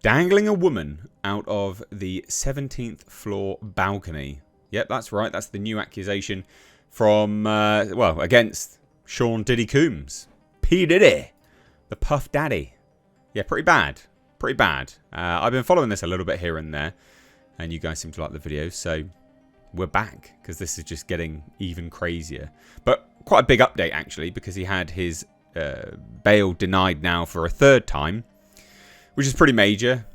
Dangling a woman out of the 17th floor balcony. Yep, that's right. That's the new accusation from, against Sean Diddy Coombs. P. Diddy. The Puff Daddy. Yeah, pretty bad. Pretty bad. I've been following this a little bit here and there. And you guys seem to like the videos. So we're back. Because this is just getting even crazier. But quite a big update, actually. Because he had his bail denied now for a third time. Which is pretty major.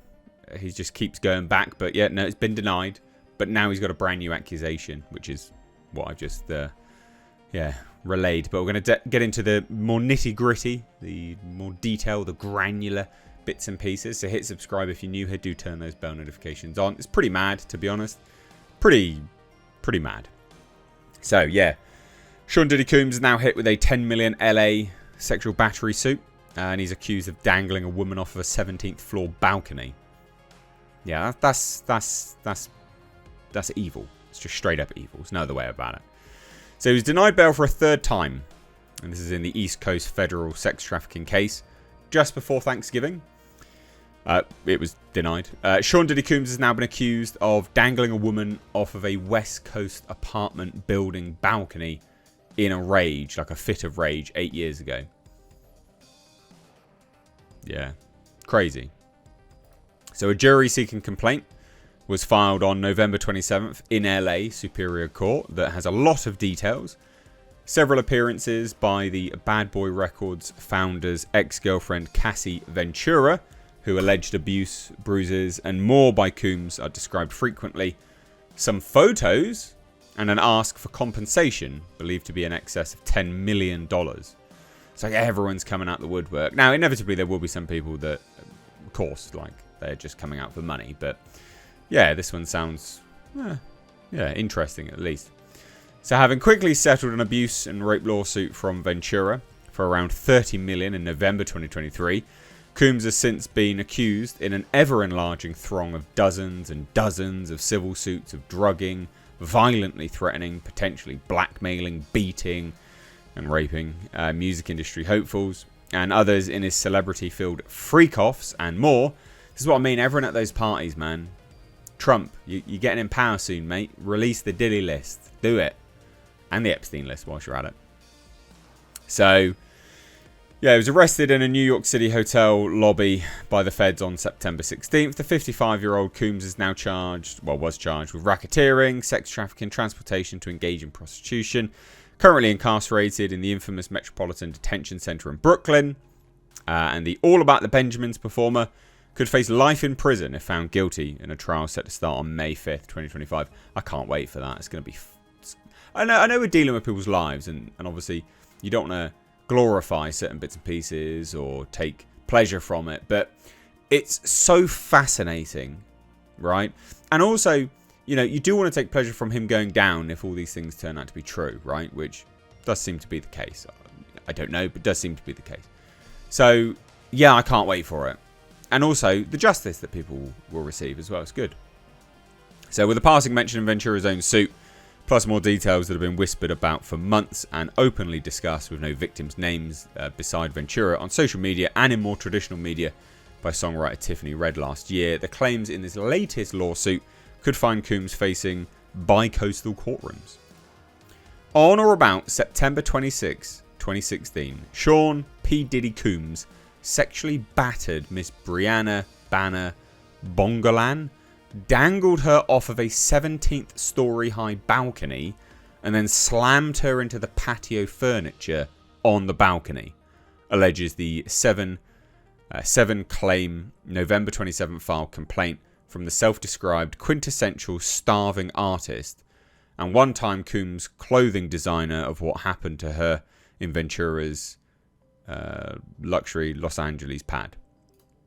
He just keeps going back. But yeah, no, it's been denied. But now he's got a brand new accusation. Which is what I've just, relayed. But we're going to get into the more nitty-gritty. The more detailed, the granular bits and pieces. So hit subscribe if you're new here. Do turn those bell notifications on. It's pretty mad, to be honest. Pretty mad. So, yeah. Sean Diddy Coombs is now hit with a 10 million LA sexual battery suit. And he's accused of dangling a woman off of a 17th floor balcony. Yeah, that's evil. It's just straight up evil. There's no other way about it. So he was denied bail for a third time. And this is in the East Coast federal sex trafficking case. Just before Thanksgiving. It was denied. Sean Diddy Coombs has now been accused of dangling a woman off of a West Coast apartment building balcony in a rage, like a fit of rage, 8 years ago. Yeah, crazy. So a jury-seeking complaint was filed on November 27th in LA Superior Court that has a lot of details. Several appearances by the Bad Boy Records founder's ex-girlfriend Cassie Ventura, who alleged abuse, bruises, and more by Coombs are described frequently. Some photos and an ask for compensation, believed to be in excess of $10 million. It's like everyone's coming out the woodwork. Now, inevitably, there will be some people that, of course, like, they're just coming out for money. But, yeah, this one sounds, interesting at least. So, having quickly settled an abuse and rape lawsuit from Ventura for around $30 million in November 2023, Coombs has since been accused in an ever-enlarging throng of dozens and dozens of civil suits of drugging, violently threatening, potentially blackmailing, beating, and raping music industry hopefuls and others in his celebrity-filled freak-offs and more. This is what I mean. Everyone at those parties, man. Trump, you're getting in power soon, mate. Release the Diddy list. Do it. And the Epstein list whilst you're at it. So, yeah, he was arrested in a New York City hotel lobby by the feds on September 16th. The 55-year-old Coombs is now was charged with racketeering, sex trafficking, transportation to engage in prostitution. Currently incarcerated in the infamous Metropolitan Detention Center in Brooklyn. And the All About the Benjamins performer could face life in prison if found guilty in a trial set to start on May 5th, 2025. I can't wait for that. It's going to be... I know we're dealing with people's lives. And obviously, you don't want to glorify certain bits and pieces or take pleasure from it. But it's so fascinating, right? And also... you do want to take pleasure from him going down if all these things turn out to be true, right? Which does seem to be the case. I don't know, but does seem to be the case. So, yeah, I can't wait for it. And also, the justice that people will receive as well. It's good. So, with the passing mention in Ventura's own suit, plus more details that have been whispered about for months and openly discussed with no victims' names beside Ventura on social media and in more traditional media by songwriter Tiffany Red last year, the claims in this latest lawsuit could find Coombs facing bi-coastal courtrooms. On or about September 26, 2016, Sean P. Diddy Coombs sexually battered Miss Brianna Banner Bongolan, dangled her off of a 17th story high balcony, and then slammed her into the patio furniture on the balcony, alleges the 7-claim November 27 filed complaint from the self-described quintessential starving artist and one-time Coombs clothing designer of what happened to her in Ventura's luxury Los Angeles pad.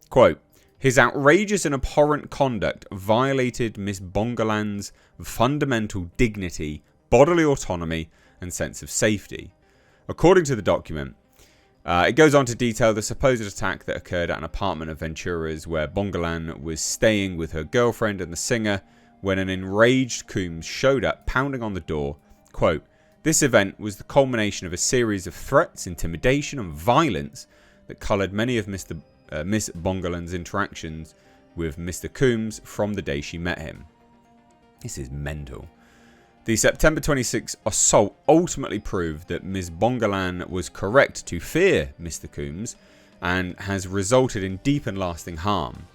Quote, his outrageous and abhorrent conduct violated Miss Bongolan's fundamental dignity, bodily autonomy, and sense of safety. According to the document, it goes on to detail the supposed attack that occurred at an apartment of Ventura's where Bongolan was staying with her girlfriend and the singer when an enraged Coombs showed up pounding on the door. Quote, this event was the culmination of a series of threats, intimidation and violence that coloured many of Miss Bongolan's interactions with Mr. Coombs from the day she met him. This is mental. The September 26 assault ultimately proved that Ms. Bongolan was correct to fear Mr. Coombs and has resulted in deep and lasting harm.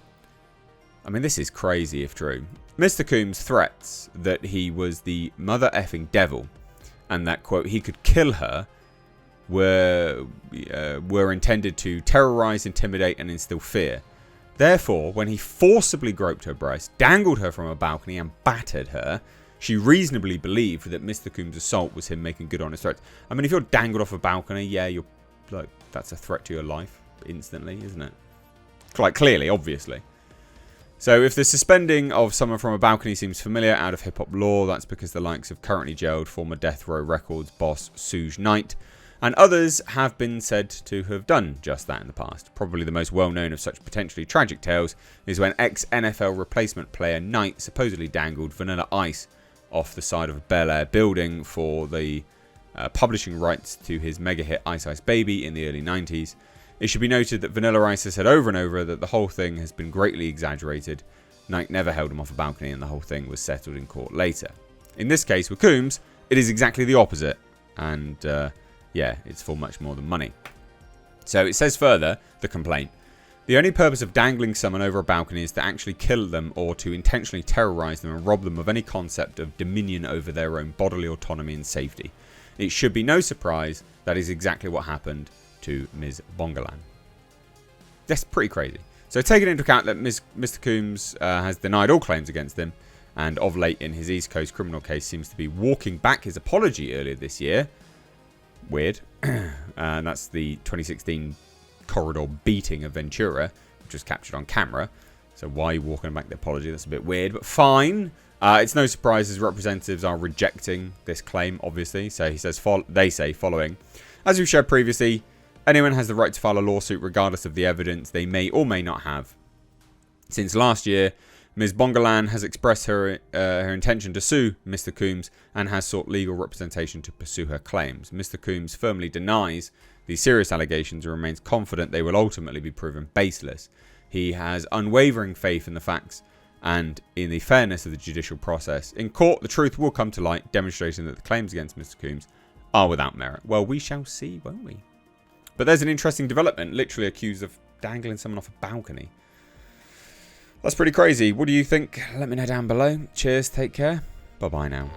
I mean, this is crazy if true. Mr. Coombs' threats that he was the mother effing devil and that, quote, he could kill her were intended to terrorize, intimidate, and instill fear. Therefore, when he forcibly groped her breast, dangled her from a balcony, and battered her, she reasonably believed that Mr. Coombs' assault was him making good on his threats. I mean, if you're dangled off a balcony, yeah, you're like, that's a threat to your life instantly, isn't it? Like, clearly, obviously. So if the suspending of someone from a balcony seems familiar out of hip-hop lore, that's because the likes of currently jailed former Death Row Records boss Suge Knight and others have been said to have done just that in the past. Probably the most well-known of such potentially tragic tales is when ex-NFL replacement player Knight supposedly dangled Vanilla Ice off the side of a Bel Air building for the publishing rights to his mega hit Ice Ice Baby in the early 90s. It should be noted that Vanilla Ice has said over and over that the whole thing has been greatly exaggerated. Knight never held him off a balcony and the whole thing was settled in court later. In this case with Coombs, it is exactly the opposite. And yeah, it's for much more than money. So it says further, the complaint. The only purpose of dangling someone over a balcony is to actually kill them or to intentionally terrorise them and rob them of any concept of dominion over their own bodily autonomy and safety. It should be no surprise that is exactly what happened to Ms. Bongolan. That's pretty crazy. So taking into account that Mr. Coombs has denied all claims against him and of late in his East Coast criminal case seems to be walking back his apology earlier this year. Weird. And that's the 2016 corridor beating of Ventura, which was captured on camera. So why are you walking back the apology? That's a bit weird, but fine. It's no surprise his representatives are rejecting this claim, obviously. So he says, they say following. As we've shared previously, anyone has the right to file a lawsuit regardless of the evidence they may or may not have. Since last year, Ms. Bongolan has expressed her intention to sue Mr. Coombs and has sought legal representation to pursue her claims. Mr. Coombs firmly denies these serious allegations and remains confident they will ultimately be proven baseless. He has unwavering faith in the facts and in the fairness of the judicial process. In court, the truth will come to light, demonstrating that the claims against Mr. Coombs are without merit. Well, we shall see, won't we? But there's an interesting development, literally accused of dangling someone off a balcony. That's pretty crazy. What do you think? Let me know down below. Cheers, take care. Bye-bye now.